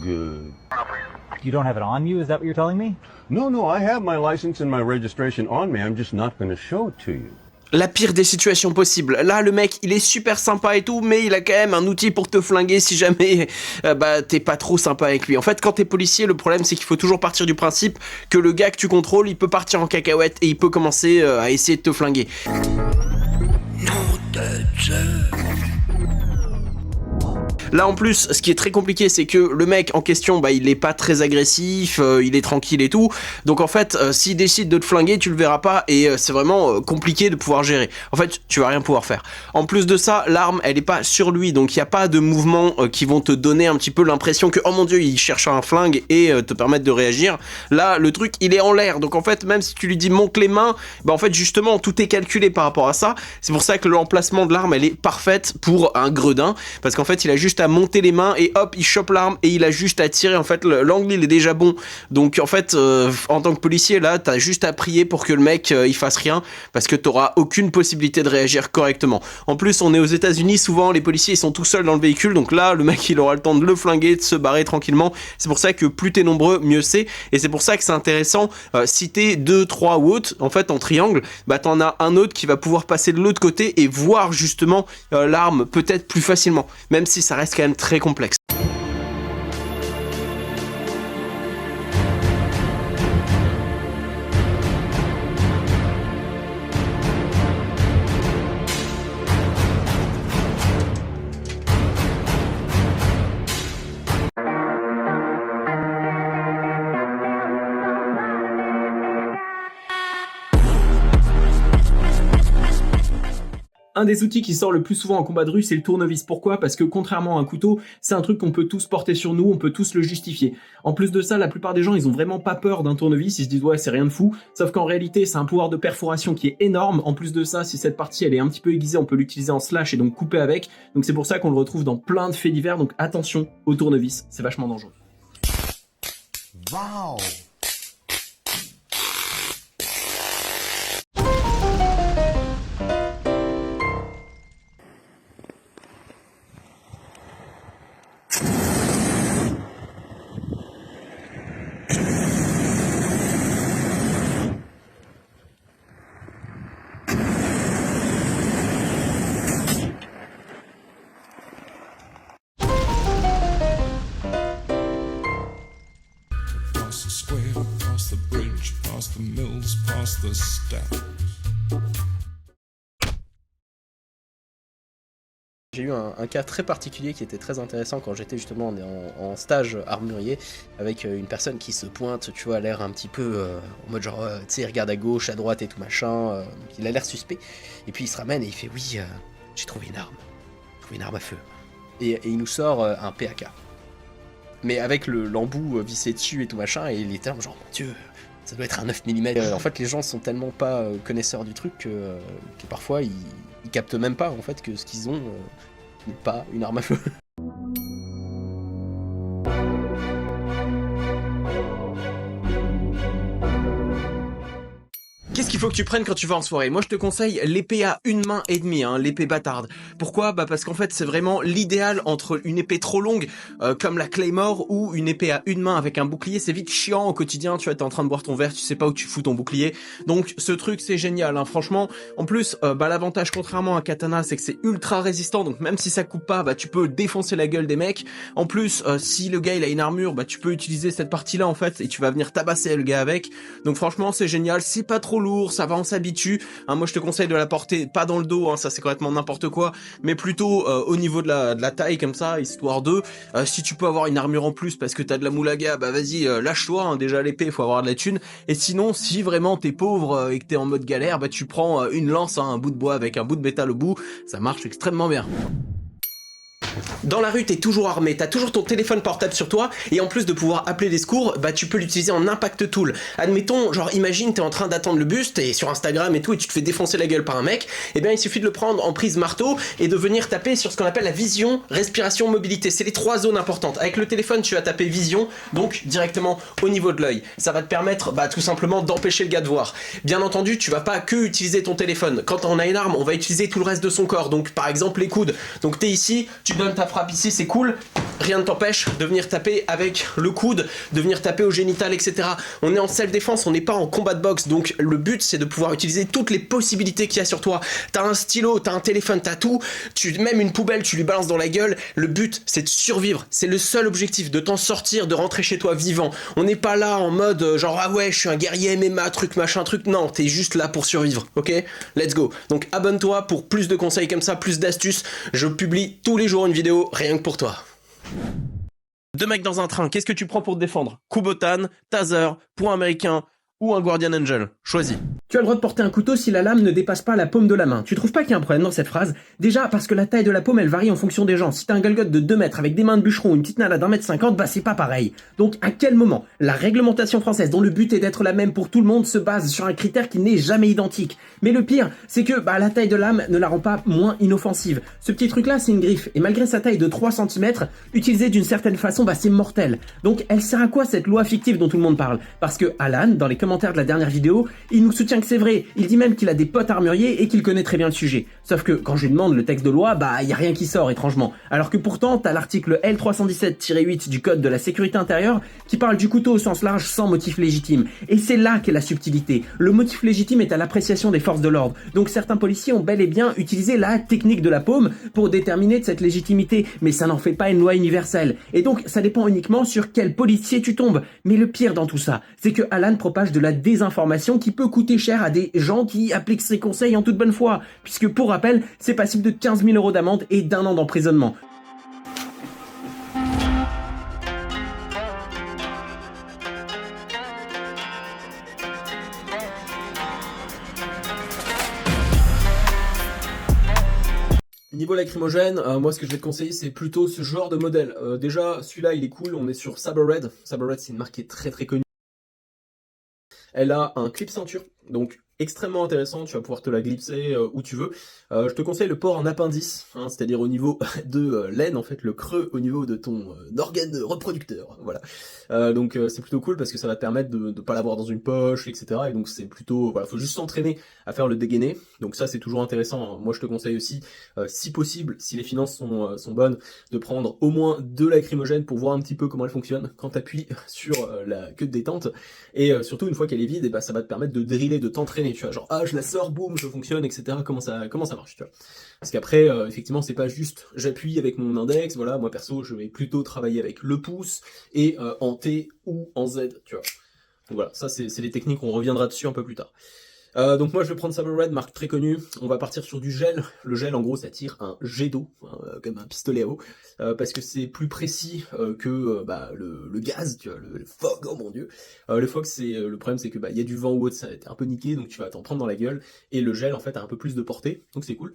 good. You don't have it on you, is that what you're telling me? No, I have my license and my registration on me. I'm just not going to show it to you. La pire des situations possibles. Là, le mec, il est super sympa et tout, mais il a quand même un outil pour te flinguer si jamais t'es pas trop sympa avec lui. En fait, quand t'es policier, le problème, c'est qu'il faut toujours partir du principe que le gars que tu contrôles, il peut partir en cacahuète et il peut commencer à essayer de te flinguer. Nom de Dieu. Là en plus, ce qui est très compliqué, c'est que le mec en question, il est pas très agressif, il est tranquille et tout. Donc en fait, s'il décide de te flinguer, tu le verras pas et c'est vraiment compliqué de pouvoir gérer. En fait, tu vas rien pouvoir faire. En plus de ça, l'arme, elle est pas sur lui, donc il y a pas de mouvements qui vont te donner un petit peu l'impression que oh mon dieu, il cherche un flingue et te permettre de réagir. Là, le truc, il est en l'air. Donc en fait, même si tu lui dis monte les mains, en fait justement, tout est calculé par rapport à ça. C'est pour ça que l'emplacement de l'arme, elle est parfaite pour un gredin, parce qu'en fait, il a juste à monter les mains et hop, il chope l'arme et il a juste à tirer. En fait, l'angle il est déjà bon, donc en fait en tant que policier là, t'as juste à prier pour que le mec il fasse rien, parce que t'auras aucune possibilité de réagir correctement. En plus, on est aux États-Unis, souvent les policiers ils sont tout seuls dans le véhicule, donc là le mec il aura le temps de le flinguer, de se barrer tranquillement. C'est pour ça que plus t'es nombreux, mieux c'est, et c'est pour ça que c'est intéressant si t'es 2, 3 ou autres, en fait en triangle, t'en as un autre qui va pouvoir passer de l'autre côté et voir justement l'arme peut-être plus facilement, même si ça reste quand même très complexe. Un des outils qui sort le plus souvent en combat de rue, c'est le tournevis. Pourquoi? Parce que contrairement à un couteau, c'est un truc qu'on peut tous porter sur nous, on peut tous le justifier. En plus de ça, la plupart des gens, ils ont vraiment pas peur d'un tournevis, ils se disent ouais, c'est rien de fou. Sauf qu'en réalité, c'est un pouvoir de perforation qui est énorme. En plus de ça, si cette partie elle est un petit peu aiguisée, on peut l'utiliser en slash et donc couper avec. Donc c'est pour ça qu'on le retrouve dans plein de faits divers. Donc attention au tournevis, c'est vachement dangereux. Wow. Past the square, past the bridge, past the mills, past the step. J'ai eu un cas très particulier qui était très intéressant quand j'étais justement en stage armurier avec une personne qui se pointe, tu vois, à l'air un petit peu en mode genre, tu sais, il regarde à gauche, à droite et tout machin, donc il a l'air suspect. Et puis il se ramène et il fait oui, j'ai trouvé une arme à feu. Et il nous sort un PAK. Mais avec l'embout vissé dessus et tout machin, et il était là genre, mon dieu, ça doit être un 9 mm. En fait, les gens sont tellement pas connaisseurs du truc que parfois ils captent même pas en fait que ce qu'ils ont n'est pas une arme à feu. Qu'est-ce qu'il faut que tu prennes quand tu vas en soirée? Moi je te conseille l'épée à une main et demie, l'épée bâtarde. Pourquoi? Parce qu'en fait c'est vraiment l'idéal entre une épée trop longue comme la Claymore ou une épée à une main avec un bouclier. C'est vite chiant au quotidien, tu vois, t'es en train de boire ton verre, tu sais pas où tu fous ton bouclier. Donc ce truc c'est génial, franchement. En plus l'avantage contrairement à un katana c'est que c'est ultra résistant, donc même si ça coupe pas, tu peux défoncer la gueule des mecs. En plus si le gars il a une armure, tu peux utiliser cette partie là en fait et tu vas venir tabasser le gars avec. Donc franchement c'est génial, c'est pas trop lourd, ça va, on s'habitue. Moi je te conseille de la porter pas dans le dos, ça c'est complètement n'importe quoi, mais plutôt au niveau de la taille comme ça, histoire de si tu peux avoir une armure en plus parce que t'as de la moulaga, vas-y lâche-toi, déjà l'épée faut avoir de la thune, et sinon si vraiment t'es pauvre et que t'es en mode galère, tu prends une lance, un bout de bois avec un bout de métal au bout, ça marche extrêmement bien. Dans la rue, t'es toujours armé, t'as toujours ton téléphone portable sur toi, et en plus de pouvoir appeler les secours, tu peux l'utiliser en impact tool. Admettons, genre imagine t'es en train d'attendre le bus, t'es sur Instagram et tout, et tu te fais défoncer la gueule par un mec, il suffit de le prendre en prise marteau et de venir taper sur ce qu'on appelle la vision, respiration, mobilité. C'est les 3 zones importantes. Avec le téléphone, tu vas taper vision, donc directement au niveau de l'œil. Ça va te permettre tout simplement d'empêcher le gars de voir. Bien entendu, tu vas pas que utiliser ton téléphone. Quand on a une arme, on va utiliser tout le reste de son corps, donc par exemple les coudes. Donc t'es ici, tu donnes ta frappe ici, c'est cool. rien ne t'empêche de venir taper avec le coude, de venir taper au génital, etc. On est en self-défense, on n'est pas en combat de boxe, donc le but c'est de pouvoir utiliser toutes les possibilités qu'il y a sur toi. T'as un stylo, t'as un téléphone, t'as tout, même une poubelle, tu lui balances dans la gueule. Le but c'est de survivre, c'est le seul objectif, de t'en sortir, de rentrer chez toi vivant. On n'est pas là en mode genre ah ouais je suis un guerrier MMA, truc machin, truc, non, t'es juste là pour survivre, ok? Let's go. Donc abonne-toi pour plus de conseils comme ça, plus d'astuces. Je publie tous les jours une vidéo rien que pour toi. Deux mecs dans un train, qu'est-ce que tu prends pour te défendre? Kubotan, taser, point américain ou un Guardian Angel? Choisis. Tu as le droit de porter un couteau si la lame ne dépasse pas la paume de la main. Tu trouves pas qu'il y a un problème dans cette phrase? Déjà, parce que la taille de la paume, elle varie en fonction des gens. Si t'as un Golgoth de 2 mètres avec des mains de bûcheron, une petite nana d'1,50 m, bah c'est pas pareil. Donc, à quel moment la réglementation française, dont le but est d'être la même pour tout le monde, se base sur un critère qui n'est jamais identique? Mais le pire, c'est que la taille de lame ne la rend pas moins inoffensive. Ce petit truc-là, c'est une griffe. Et malgré sa taille de 3 cm, utilisée d'une certaine façon, c'est mortel. Donc, elle sert à quoi cette loi fictive dont tout le monde parle? Parce que Alan, dans les commentaires de la dernière vidéo, il nous soutient que c'est vrai. Il dit même qu'il a des potes armuriers et qu'il connaît très bien le sujet. Sauf que quand je lui demande le texte de loi, y a rien qui sort étrangement. Alors que pourtant, t'as l'article L317-8 du code de la sécurité intérieure qui parle du couteau au sens large sans motif légitime. Et c'est là qu'est la subtilité. Le motif légitime est à l'appréciation des forces de l'ordre. Donc certains policiers ont bel et bien utilisé la technique de la paume pour déterminer de cette légitimité, mais ça n'en fait pas une loi universelle. Et donc ça dépend uniquement sur quel policier tu tombes. Mais le pire dans tout ça, c'est que Alan propage de la désinformation qui peut coûter cher à des gens qui appliquent ses conseils en toute bonne foi, puisque pour rappel, c'est passible de 15 000 € d'amende et d'1 an d'emprisonnement. Niveau lacrymogène, moi ce que je vais te conseiller c'est plutôt ce genre de modèle. Déjà celui-là il est cool, on est sur Saber Red. Saber Red c'est une marque qui est très très connue. Elle a un clip ceinture, donc extrêmement intéressant, tu vas pouvoir te la glisser où tu veux. Je te conseille le port en appendice, c'est-à-dire au niveau de l'aine, en fait, le creux au niveau de ton organe reproducteur, voilà. Donc c'est plutôt cool parce que ça va te permettre de pas l'avoir dans une poche, etc. Et donc c'est plutôt, voilà, faut juste s'entraîner à faire le dégainé, donc ça c'est toujours intéressant. Moi je te conseille aussi, si possible, si les finances sont bonnes, de prendre au moins 2 lacrymogènes pour voir un petit peu comment elle fonctionne quand tu appuies sur la queue de détente, et surtout une fois qu'elle est vide, et ça va te permettre de driller, de t'entraîner, tu vois, genre je la sors, boum, je fonctionne, etc. Comment ça marche, tu vois. Parce qu'après, effectivement, c'est pas juste j'appuie avec mon index, voilà, moi perso, je vais plutôt travailler avec le pouce et en T ou en Z, tu vois. Donc voilà, ça c'est les techniques, on reviendra dessus un peu plus tard. Donc moi je vais prendre Saber Red, marque très connue. On va partir sur du gel. Le gel en gros ça tire un jet d'eau, comme un pistolet à eau, parce que c'est plus précis que le gaz, tu vois, le fog, oh mon dieu. Le fog le problème c'est que y a du vent ou autre, ça va être un peu niqué, donc tu vas t'en prendre dans la gueule, et le gel en fait a un peu plus de portée, donc c'est cool.